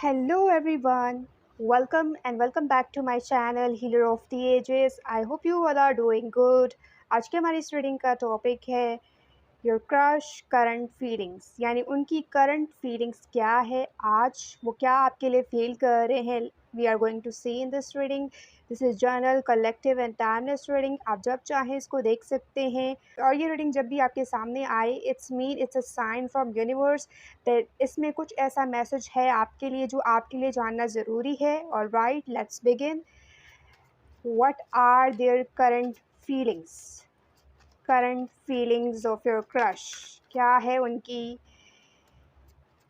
Hello everyone, welcome back to my channel Healer of the Ages. I hope you all are doing good. आज के हमारी इस reading का topic है your crush current feelings, यानी उनकी करंट फीलिंग्स क्या है, आज वो क्या आपके लिए फील कर रहे हैं. We are going to see in this reading. This is journal collective and timeless reading. आप जब चाहें इसको देख सकते हैं. और ये रीडिंग जब भी आपके सामने आए, it's a sign from universe that इसमें कुछ ऐसा मैसेज है आपके लिए जो आपके लिए जानना ज़रूरी है. Alright, let's begin. What are their current feelings of your crush. क्या है उनकी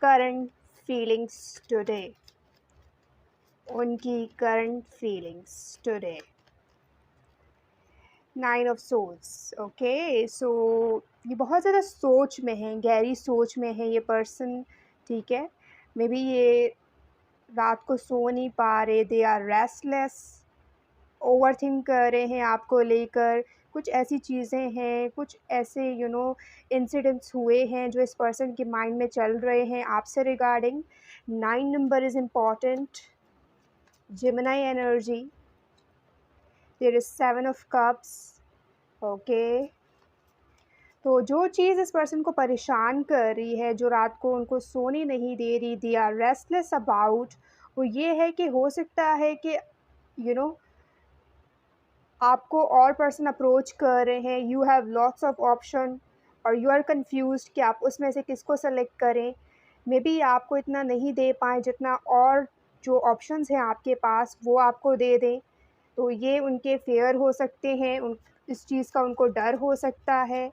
करंट फीलिंग्स टुडे. उनकी current feelings today. 9 of swords. Okay, so ये बहुत ज़्यादा सोच में है, गहरी सोच में है ये पर्सन. ठीक है, मे बी ये रात को सो नहीं पा रहे. They are restless, over think कर रहे हैं आपको लेकर. कुछ ऐसी चीज़ें हैं, कुछ ऐसे इंसिडेंट्स हुए हैं जो इस पर्सन के माइंड में चल रहे हैं आपसे regarding. 9 number is important. Gemini energy. There is 7 of cups. Okay, तो जो चीज़ इस पर्सन को परेशान कर रही है, जो रात को उनको सोने नहीं दे रही, दे आर रेस्टलेस अबाउट, वो ये है कि हो सकता है कि यू नो आपको और पर्सन अप्रोच कर रहे हैं. You have lots of option और यू आर कन्फ्यूज्ड कि आप उसमें से किसको सेलेक्ट करें. मे बी आपको इतना नहीं दे पाएँ जितना और जो ऑप्शंस हैं आपके पास वो आपको दे दें. तो ये उनके फेयर हो सकते हैं, उन इस चीज़ का उनको डर हो सकता है.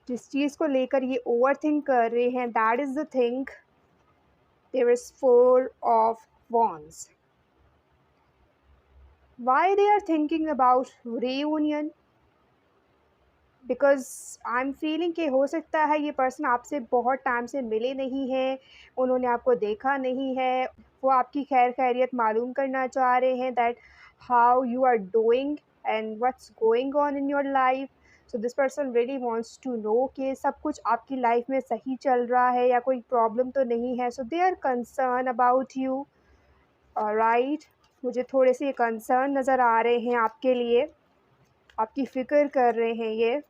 जिस चीज़ को लेकर ये ओवर थिंक कर रहे हैं, that is the thing. There is 4 of wands. Why they are thinking about reunion? Because I am feeling कि हो सकता है ये पर्सन आपसे बहुत टाइम से मिले नहीं हैं, उन्होंने आपको देखा नहीं है. वो आपकी खैर खैरियत मालूम करना चाह रहे हैं, that how you are doing and what's going on in your life. So this person really wants to know कि सब कुछ आपकी लाइफ में सही चल रहा है या कोई प्रॉब्लम तो नहीं है. So they are concern about you. Alright, मुझे थोड़े से कंसर्न नज़र आ रहे हैं आपके लिए, आपकी फ़िक्र कर रहे हैं ये.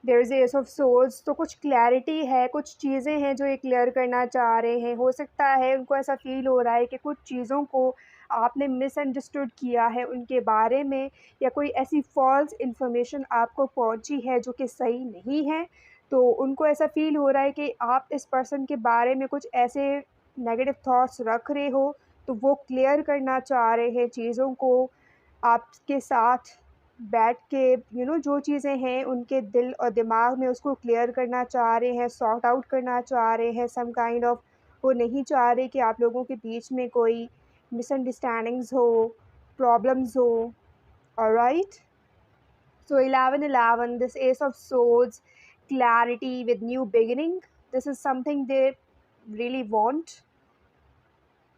There is ace of swords. तो कुछ क्लैरिटी है, कुछ चीज़ें हैं जो ये क्लियर करना चाह रहे हैं. हो सकता है उनको ऐसा फ़ील हो रहा है कि कुछ चीज़ों को आपने मिसअंडरस्टूड किया है उनके बारे में, या कोई ऐसी फ़ॉल्स इन्फॉर्मेशन आपको पहुंची है जो कि सही नहीं है. तो उनको ऐसा फ़ील हो रहा है कि आप इस पर्सन के बारे में कुछ ऐसे नेगेटिव थॉट्स रख रहे हो, तो वो क्लियर करना चाह रहे हैं चीज़ों को आपके साथ बैठ के. जो चीज़ें हैं उनके दिल और दिमाग में, उसको क्लियर करना चाह रहे हैं, सॉर्ट आउट करना चाह रहे हैं सम काइंड ऑफ. वो नहीं चाह रहे कि आप लोगों के बीच में कोई मिसअंडरस्टैंडिंग्स हो, प्रॉब्लम्स हो. Alright, so 11 this S of swords, clarity with new beginning. This is something they really want,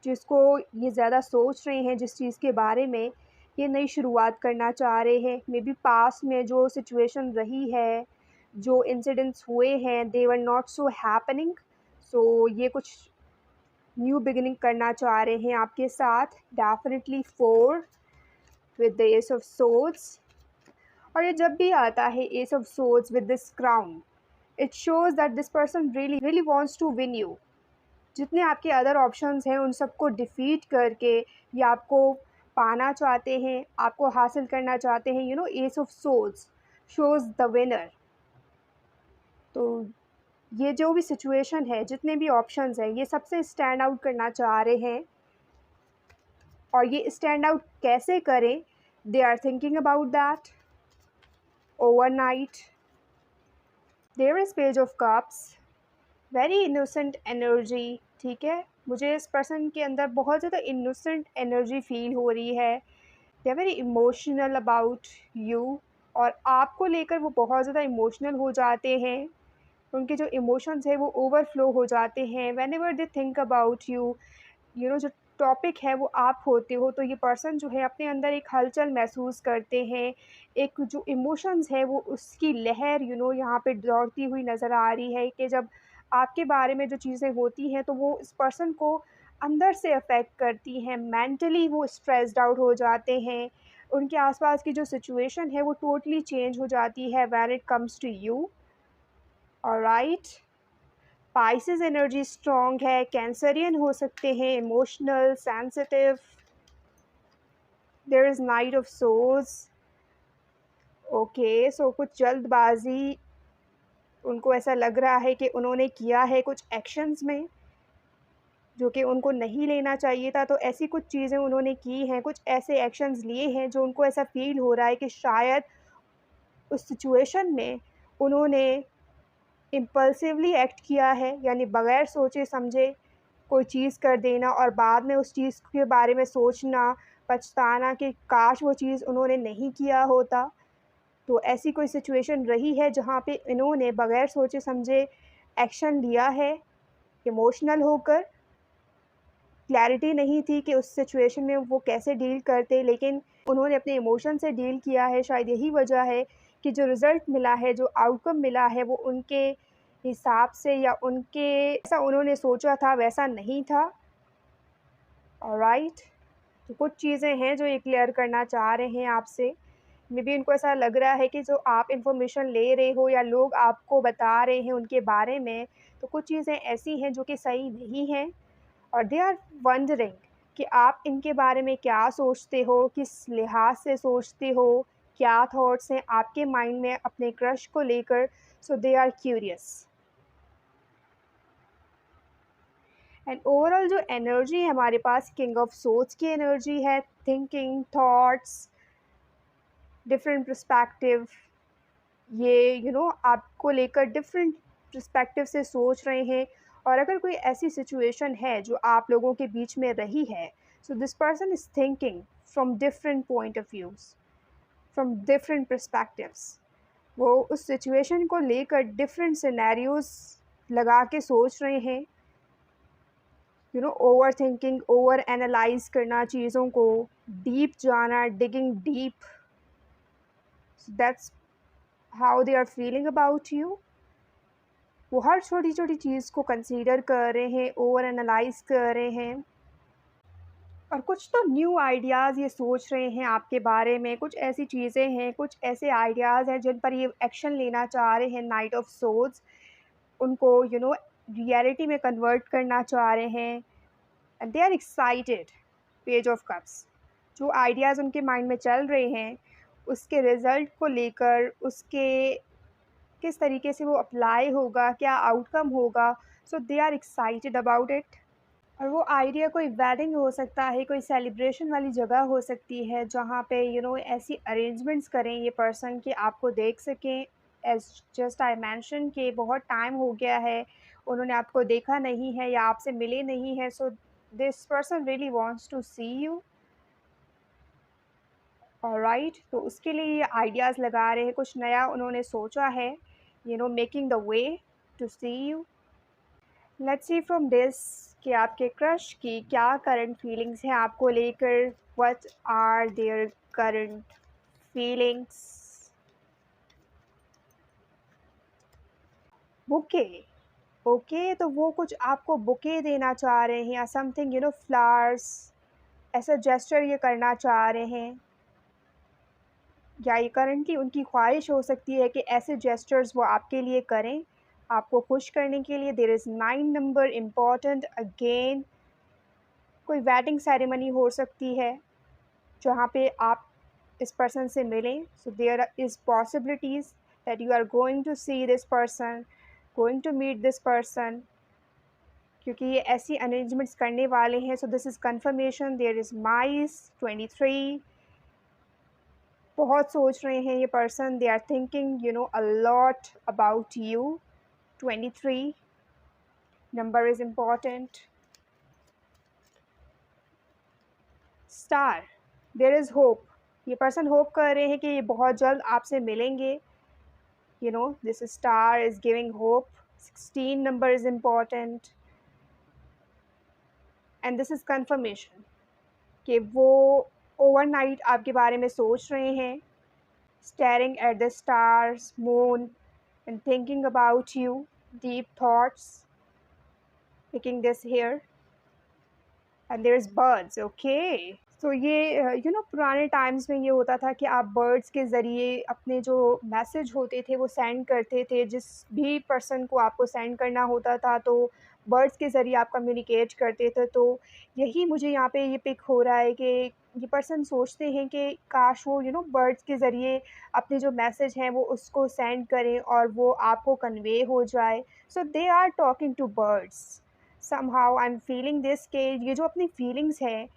जिसको ये ज़्यादा सोच रहे हैं, जिस चीज़ के बारे में ये नई शुरुआत करना चाह रहे हैं. मे बी पास्ट में जो सिचुएशन रही है, जो इंसिडेंट्स हुए हैं, दे वर नॉट सो हैपनिंग. सो ये कुछ न्यू बिगिनिंग करना चाह रहे हैं आपके साथ. Definitely 4 with the ace of swords. और ये जब भी आता है ace of swords with this crown, it shows that this person really really wants to win you. जितने आपके अदर ऑप्शंस हैं उन सबको डिफ़ीट करके ये आपको पाना चाहते हैं, आपको हासिल करना चाहते हैं. S of swords shows the winner. तो ये जो भी सिचुएशन है, जितने भी ऑप्शंस हैं, ये सबसे स्टैंड आउट करना चाह रहे हैं. और ये स्टैंड आउट कैसे करें, they are thinking about that overnight. There is page of cups. Very innocent energy. ठीक है, मुझे इस पर्सन के अंदर बहुत ज़्यादा इनोसेंट एनर्जी फील हो रही है. They are very emotional about you, और आपको लेकर वो बहुत ज़्यादा इमोशनल हो जाते हैं. उनके जो इमोशंस हैं वो ओवरफ्लो हो जाते हैं when ever they think about you. जो टॉपिक है वो आप होते हो, तो ये पर्सन जो है अपने अंदर एक हलचल महसूस करते हैं. एक जो इमोशंस है वो उसकी लहर यहाँ पे दौड़ती हुई नज़र आ रही है कि जब आपके बारे में जो चीज़ें होती हैं तो वो इस पर्सन को अंदर से अफ़ेक्ट करती हैं, मेंटली वो स्ट्रेस्ड आउट हो जाते हैं। उनके आस-पास की जो सिचुएशन है वो टोटली चेंज हो जाती है when it comes to you, alright? Pisces energy strong है, कैंसरियन हो सकते हैं, emotional, sensitive, there is knight of swords. Okay, so कुछ जल्दबाज़ी उनको ऐसा लग रहा है कि उन्होंने किया है कुछ एक्शंस में, जो कि उनको नहीं लेना चाहिए था, तो ऐसी कुछ चीज़ें उन्होंने की हैं, कुछ ऐसे एक्शंस लिए हैं जो उनको ऐसा फ़ील हो रहा है कि शायद उस सिचुएशन में उन्होंने इम्पल्सिवली एक्ट किया है, यानी बग़ैर सोचे-समझे कोई चीज़ कर देना और बाद में उस चीज़ के बारे में सोचना, पछताना कि काश वो चीज़ उन्होंने नहीं किया होता। तो ऐसी कोई सिचुएशन रही है जहाँ पे इन्होंने बग़ैर सोचे-समझे एक्शन लिया है, इमोशनल होकर। क्लैरिटी नहीं थी कि उस सिचुएशन में वो कैसे डील करते, लेकिन उन्होंने अपने इमोशन से डील किया है। शायद यही वजह है कि जो रिज़ल्ट मिला है, जो आउटकम मिला है, वो उनके हिसाब से या उनके जैसा उन्होंने सोचा था, वैसा नहीं था। ऑलराइट? तो कुछ चीज़ें हैं जो ये क्लियर करना चाह रहे हैं आपसे। मेबी उनको ऐसा लग रहा है कि जो आप इन्फॉर्मेशन ले रहे हो या लोग आपको बता रहे हैं उनके बारे में, तो कुछ चीज़ें ऐसी हैं जो कि सही नहीं हैं। और दे आर वंडरिंग कि आप इनके बारे में क्या सोचते हो, किस लिहाज से सोचते हो, क्या थॉट्स हैं आपके माइंड में अपने क्रश को लेकर। So they are curious. And overall जो एनर्जी है हमारे पास, किंग ऑफ सोल्स की एनर्जी है, थिंकिंग, थॉट्स, डिफरेंट पर्सपेक्टिव, ये आपको लेकर डिफरेंट पर्सपेक्टिव से सोच रहे हैं। और अगर कोई ऐसी सिचुएशन है जो आप लोगों के बीच में रही है, सो this person is thinking from different point of views, from different perspectives. वो उस सिचुएशन को लेकर डिफरेंट सिनेरियोज़ लगा के सोच रहे हैं, ओवर थिंकिंग, ओवर एनालाइज करना चीज़ों को, डीप जाना, digging deep. That's how they are feeling about you. वो हर छोटी-छोटी चीज़ को कंसीडर कर रहे हैं, ओवर एनालाइज़ कर रहे हैं और कुछ तो न्यू आइडियाज़ ये सोच रहे हैं आपके बारे में। कुछ ऐसी चीज़ें हैं, कुछ ऐसे आइडियाज़ हैं जिन पर ये एक्शन लेना चाह रहे हैं, नाइट ऑफ सोल्स। उनको रियलिटी में कन्वर्ट करना चाह रहे हैं and they are excited. Page of cups, जो आइडियाज़ उनके माइंड में चल रहे हैं, उसके रिज़ल्ट को लेकर, उसके किस तरीके से वो अप्लाई होगा, क्या आउटकम होगा। So they are excited about it. और वो आइडिया कोई वेडिंग हो सकता है, कोई सेलिब्रेशन वाली जगह हो सकती है जहाँ पे ऐसी अरेंजमेंट्स करें ये पर्सन कि आपको देख सकें। एज जस्ट आई मेंशन कि बहुत टाइम हो गया है, उन्होंने आपको देखा नहीं है या आपसे मिले नहीं हैं। So this person really wants to see you, alright? तो उसके लिए ये आइडियाज़ लगा रहे हैं, कुछ नया उन्होंने सोचा है, making the way to see you. Let's see from this कि आपके क्रश की क्या करंट फीलिंग्स हैं आपको लेकर। What are their current feelings? Bouquet, okay, तो वो कुछ आपको बुके देना चाह रहे हैं या समथिंग, फ्लावर्स, ऐसा जेस्चर ये करना चाह रहे हैं, या ये करंटली उनकी ख्वाहिश हो सकती है कि ऐसे जेस्चर्स वो आपके लिए करें, आपको खुश करने के लिए। There is 9 number important again. कोई वेडिंग सेरेमनी हो सकती है जहाँ पे आप इस पर्सन से मिलें। So there is possibilities that you are going to see this person, going to meet this person, क्योंकि ये ऐसी अरेंजमेंट्स करने वाले हैं। So this is confirmation. There is mice 23, बहुत सोच रहे हैं ये person, they are thinking a lot about you. 23 number is important. Star, there is hope, ये पर्सन होप कर रहे हैं कि ये बहुत जल्द आपसे मिलेंगे। This star is giving hope. 16 number is important and this is confirmation कि वो ओवरनाइट आपके बारे में सोच रहे हैं, staring at the stars, moon, and thinking about you. deep thoughts, picking this here, and there's birds. Okay, तो ये पुराने टाइम्स में ये होता था कि आप बर्ड्स के ज़रिए अपने जो मैसेज होते थे वो सेंड करते थे, जिस भी पर्सन को आपको सेंड करना होता था तो बर्ड्स के ज़रिए आप कम्युनिकेट करते थे। तो यही मुझे यहाँ पे ये पिक हो रहा है कि ये पर्सन सोचते हैं कि काश वो बर्ड्स के ज़रिए अपने जो मैसेज हैं वो उसको सेंड करें और वो आपको कन्वे हो जाए। So they are talking to birds. Somehow I am feeling this के ये जो अपनी फीलिंग्स हैं,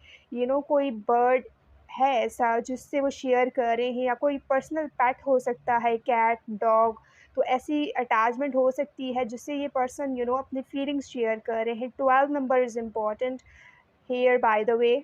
कोई बर्ड है ऐसा जिससे वो शेयर कर रहे हैं, या कोई पर्सनल पेट हो सकता है, कैट, डॉग। तो ऐसी अटैचमेंट हो सकती है जिससे ये पर्सन अपनी फीलिंग्स शेयर कर रहे हैं। 12 number is important here by the way.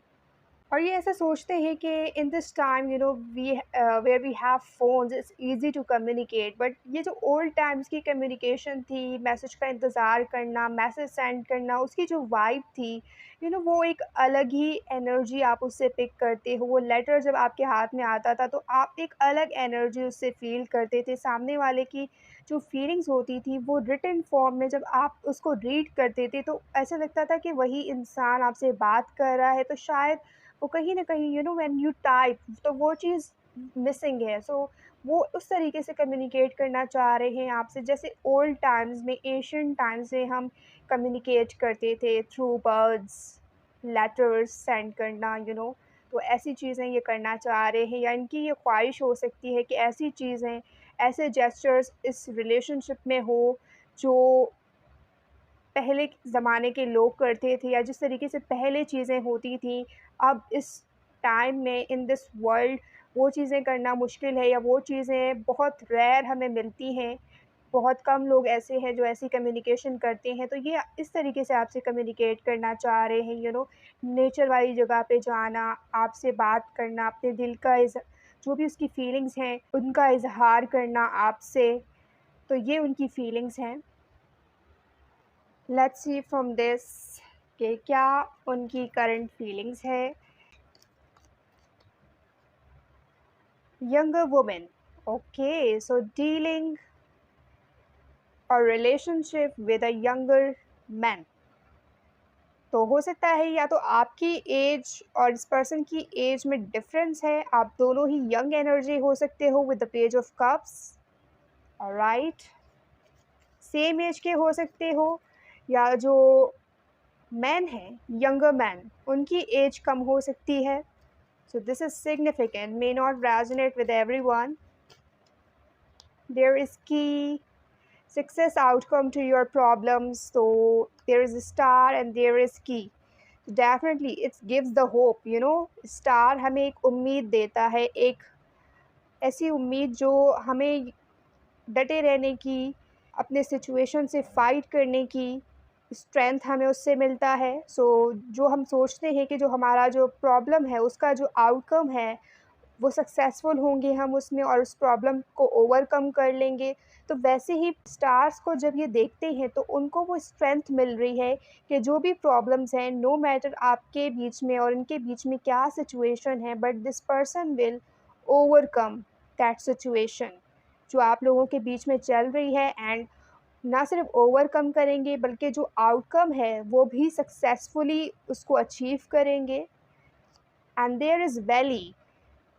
और ये ऐसा सोचते हैं कि in this time we where we have phones it's easy to communicate, but ये जो ओल्ड टाइम्स की कम्युनिकेशन थी, मैसेज का इंतज़ार करना, मैसेज सेंड करना, उसकी जो वाइब थी, वो एक अलग ही एनर्जी आप उससे पिक करते हो। वो लेटर जब आपके हाथ में आता था तो आप एक अलग एनर्जी उससे फ़ील करते थे। सामने वाले की जो फीलिंग्स होती थी वो रिटन फॉर्म में जब आप उसको रीड करते थे तो ऐसा लगता था कि वही इंसान आपसे बात कर रहा है। तो शायद वो कहीं न कहीं व्हेन यू टाइप तो वो चीज़ मिसिंग है। सो वो उस तरीके से कम्युनिकेट करना चाह रहे हैं आपसे जैसे ओल्ड टाइम्स में, एशियंट टाइम्स में हम कम्युनिकेट करते थे थ्रू बर्ड्स, लेटर्स सेंड करना। तो ऐसी चीज़ें ये करना चाह रहे हैं, या इनकी ये ख्वाहिश हो सकती है कि ऐसी चीज़ें, ऐसे जेस्चर्स इस रिलेशनशिप में हो जो पहले के ज़माने के लोग करते थे, या जिस तरीके से पहले चीज़ें होती थी, अब इस टाइम में इन दिस वर्ल्ड वो चीज़ें करना मुश्किल है, या वो चीज़ें बहुत रेयर हमें मिलती हैं। बहुत कम लोग ऐसे हैं जो ऐसी कम्युनिकेशन करते हैं। तो ये इस तरीके से आपसे कम्युनिकेट करना चाह रहे हैं, नेचर वाली जगह पे जाना, आपसे बात करना, अपने दिल का जो भी उसकी फीलिंग्स हैं, उनका इज़हार करना आपसे। तो ये उनकी फीलिंग्स हैं। लेट्स सी फ्रॉम दिस कि क्या उनकी करंट फीलिंग्स है। यंगर वुमेन, ओके, सो डीलिंग और relationship with a younger man. तो हो सकता है या तो आपकी एज और इस पर्सन की एज में डिफरेंस है, आप दोनों ही यंग एनर्जी हो सकते हो with the page of cups. Alright, same age के हो सकते हो, या जो मैन है, यंगर मैन, उनकी एज कम हो सकती है। So this is significant, may not resonate with everyone. There is key success outcome to your problems. So there is a star and there is key. Definitely it gives the hope, star हमें एक उम्मीद देता है, एक ऐसी उम्मीद जो हमें डटे रहने की, अपने सिचुएशन से फाइट करने की स्ट्रेंथ हमें उससे मिलता है। सो जो हम सोचते हैं कि जो हमारा जो प्रॉब्लम है उसका जो आउटकम है वो सक्सेसफुल होंगे हम उसमें और उस प्रॉब्लम को ओवरकम कर लेंगे। तो वैसे ही स्टार्स को जब ये देखते हैं तो उनको वो स्ट्रेंथ मिल रही है कि जो भी प्रॉब्लम्स हैं, नो मैटर आपके बीच में और इनके बीच में क्या सिचुएशन है, but this person will overcome that situation जो आप लोगों के बीच में चल रही है। एंड ना सिर्फ ओवरकम करेंगे बल्कि जो आउटकम है वो भी सक्सेसफुली उसको अचीव करेंगे। And there is valley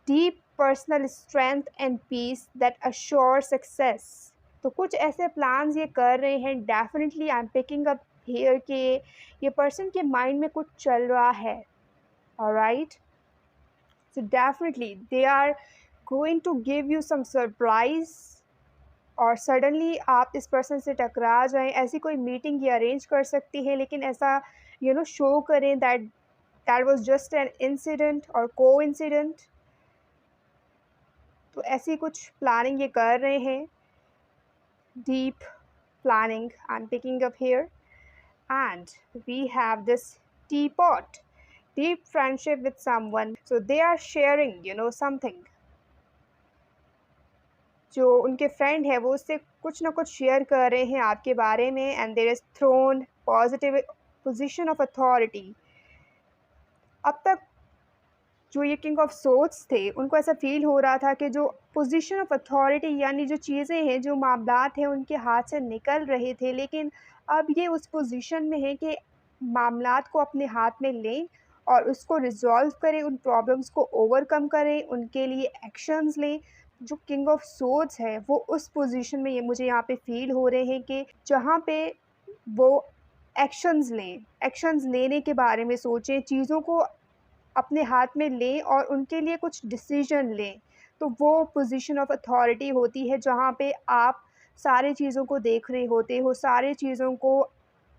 deep personal strength and peace that assure success। तो कुछ ऐसे प्लान्स ये कर रहे हैं, definitely I am picking up here कि ये पर्सन के माइंड में कुछ चल रहा है। Alright, so definitely they are going to give you some surprise, और सडनली आप इस पर्सन से टकरा जाएं, ऐसी कोई मीटिंग ये अरेंज कर सकती है, लेकिन ऐसा शो करें that that was just an incident और को इंसिडेंट। तो ऐसी कुछ प्लानिंग ये कर रहे हैं, deep planning I am picking up here. And we have this teapot, deep friendship with someone, so they are sharing something। जो उनके फ्रेंड है वो उससे कुछ ना कुछ शेयर कर रहे हैं आपके बारे में। And there is throne positive position of authority. अब तक जो ये किंग ऑफ सोर्ड्स थे, उनको ऐसा फ़ील हो रहा था कि जो पोज़ीशन ऑफ़ अथॉरिटी यानी जो चीज़ें हैं, जो मामलात हैं, उनके हाथ से निकल रहे थे, लेकिन अब ये उस पोज़ीशन में हैं कि मामलात को अपने हाथ में लें और उसको रिज़ॉल्व करें, उन प्रॉब्लम्स को ओवरकम करें, उनके लिए एक्शंस लें। जो किंग ऑफ सोर्ड्स है, वो उस पोज़ीशन में ये मुझे यहाँ पे फ़ील हो रहे हैं कि जहाँ पे वो एक्शंस लें, एक्शंस लेने के बारे में सोचें, चीज़ों को अपने हाथ में लें और उनके लिए कुछ डिसीजन लें। तो वो पोज़ीशन ऑफ़ अथॉरिटी होती है जहाँ पे आप सारी चीज़ों को देख रहे होते हो, सारी चीज़ों को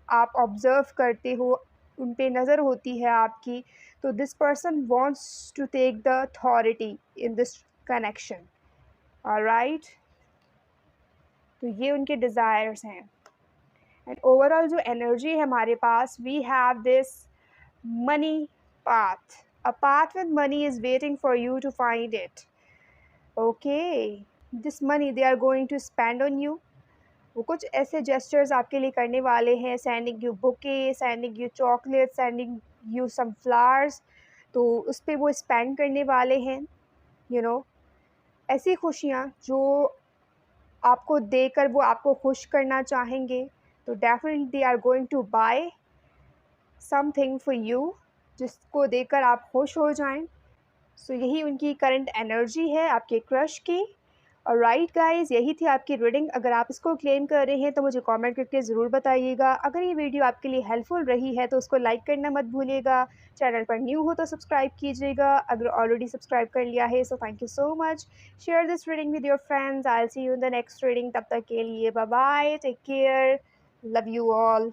आप ऑब्ज़र्व करते हो, उन पे नज़र होती है आपकी। तो this person wants to take the authority in this connection, alright? तो ये उनके डिज़ायर्स हैं। एंड ओवरऑल जो एनर्जी है हमारे पास, we have this money path. A path with money is waiting for you to find it. Okay. This money they are going to spend on you. वो कुछ ऐसे जेस्चर्स आपके लिए करने वाले हैं, sending you bouquet, sending you chocolate, sending you some flowers. तो उस पे वो स्पेंड करने वाले हैं, यू नो, ऐसी खुशियाँ जो आपको देकर वो आपको खुश करना चाहेंगे। तो definitely they are going to buy something for you, जिसको देकर आप खुश हो जाएं। सो यही उनकी करंट एनर्जी है आपके क्रश की। ऑलराइट गाइस, यही थी आपकी रीडिंग। अगर आप इसको क्लेम कर रहे हैं तो मुझे कमेंट करके ज़रूर बताइएगा। अगर ये वीडियो आपके लिए हेल्पफुल रही है तो उसको लाइक करना मत भूलिएगा। चैनल पर न्यू हो तो सब्सक्राइब कीजिएगा। अगर ऑलरेडी सब्सक्राइब कर लिया है so thank you so much. Share this reading with your friends. I will see you in the next reading. तब तक के लिए bye bye, take care, love you all.